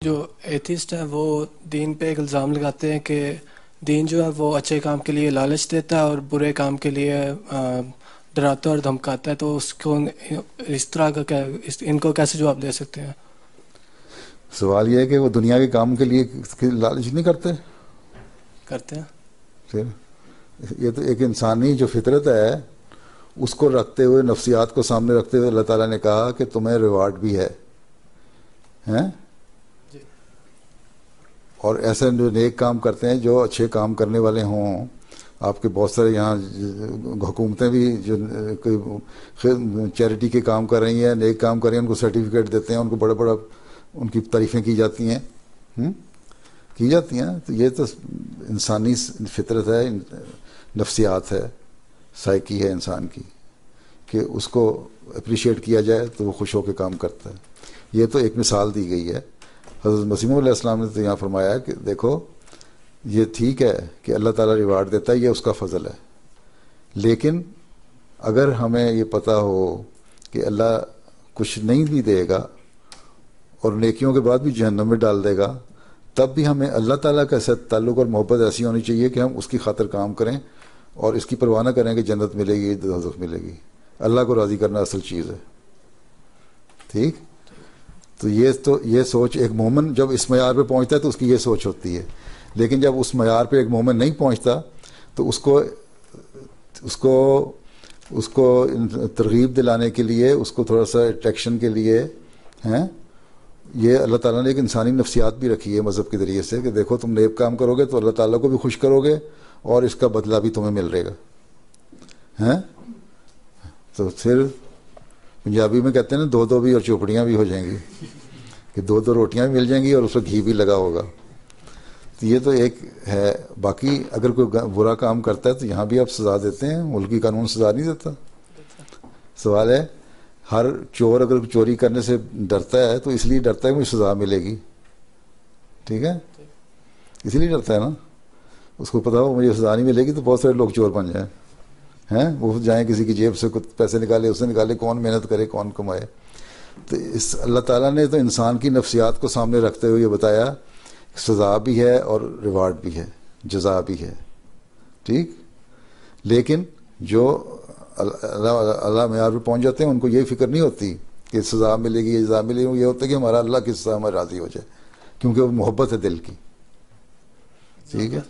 جو ایتھیسٹ ہیں وہ دین پہ ایک الزام لگاتے ہیں کہ دین جو ہے وہ اچھے کام کے لیے لالچ دیتا ہے اور برے کام کے لیے ڈراتا اور دھمکاتا ہے، تو اس کو اس طرح کا ان کو کیسے جواب دے سکتے ہیں؟ سوال یہ ہے کہ وہ دنیا کے کام کے لیے لالچ نہیں کرتے؟ کرتے ہیں۔ پھر یہ تو ایک انسانی جو فطرت ہے اس کو رکھتے ہوئے، نفسیات کو سامنے رکھتے ہوئے اللہ تعالیٰ نے کہا کہ تمہیں ریوارڈ بھی ہے جی۔ اور ایسے جو نیک کام کرتے ہیں، جو اچھے کام کرنے والے ہوں، آپ کے بہت سارے یہاں حکومتیں بھی جو چیریٹی کے کام کر رہی ہیں، نیک کام کر رہی ہیں، ان کو سرٹیفکیٹ دیتے ہیں، ان کو بڑا ان کی تعریفیں کی جاتی ہیں تو یہ تو انسانی فطرت ہے، نفسیات ہے، سائیکی ہے انسان کی، کہ اس کو اپریشیٹ کیا جائے تو وہ خوش ہو کے کام کرتا ہے۔ یہ تو ایک مثال دی گئی ہے۔ حضرت مسیح علیہ السلام نے تو یہاں فرمایا کہ دیکھو یہ ٹھیک ہے کہ اللہ تعالیٰ ریوارڈ دیتا ہے، یہ اس کا فضل ہے، لیکن اگر ہمیں یہ پتہ ہو کہ اللہ کچھ نہیں بھی دے گا اور نیکیوں کے بعد بھی جہنم میں ڈال دے گا، تب بھی ہمیں اللہ تعالیٰ کا ساتھ تعلق اور محبت ایسی ہونی چاہیے کہ ہم اس کی خاطر کام کریں اور اس کی پرواہ نہ کریں کہ جنت ملے گی دوزخ ملے گی۔ اللہ کو راضی کرنا اصل چیز ہے، ٹھیک؟ تو یہ سوچ ایک مومن جب اس معیار پہ پہنچتا ہے تو اس کی یہ سوچ ہوتی ہے، لیکن جب اس معیار پہ ایک مومن نہیں پہنچتا تو اس کو ترغیب دلانے کے لیے، اس کو تھوڑا سا اٹریکشن کے لیے یہ اللہ تعالیٰ نے ایک انسانی نفسیات بھی رکھی ہے مذہب کے ذریعے سے، کہ دیکھو تم نیک کام کرو گے تو اللہ تعالیٰ کو بھی خوش کرو گے اور اس کا بدلہ بھی تمہیں مل رہے گا۔ تو پھر پنجابی میں کہتے ہیں نا، دو بھی اور چوپڑیاں بھی ہو جائیں گی، کہ دو روٹیاں بھی مل جائیں گی اور اس میں گھی بھی لگا ہوگا۔ تو یہ تو ایک ہے۔ باقی اگر کوئی برا کام کرتا ہے تو یہاں بھی آپ سزا دیتے ہیں، ملکی قانون سزا نہیں دیتا۔ سوال ہے ہر چور اگر چوری کرنے سے ڈرتا ہے تو اس لیے ڈرتا ہے کہ مجھے سزا ملے گی، ٹھیک ہے، اس لیے ڈرتا ہے نا۔ اس کو پتا ہو مجھے سزا نہیں ملے گی تو بہت سارے لوگ چور بن جائیں، وہ جائیں کسی کی جیب سے پیسے نکالے، اس سے نکالے، کون محنت کرے، کون کمائے۔ تو اللہ تعالیٰ نے تو انسان کی نفسیات کو سامنے رکھتے ہوئے یہ بتایا سزا بھی ہے اور ریوارڈ بھی ہے، جزا بھی ہے، ٹھیک؟ لیکن جو اللہ معیار پہ پہنچ جاتے ہیں ان کو یہ فکر نہیں ہوتی کہ سزا ملے گی، جزا ملے گی، یہ ہوتا ہے کہ ہمارا اللہ کی سزا ہمیں راضی ہو جائے، کیونکہ وہ محبت ہے دل کی، ٹھیک ہے۔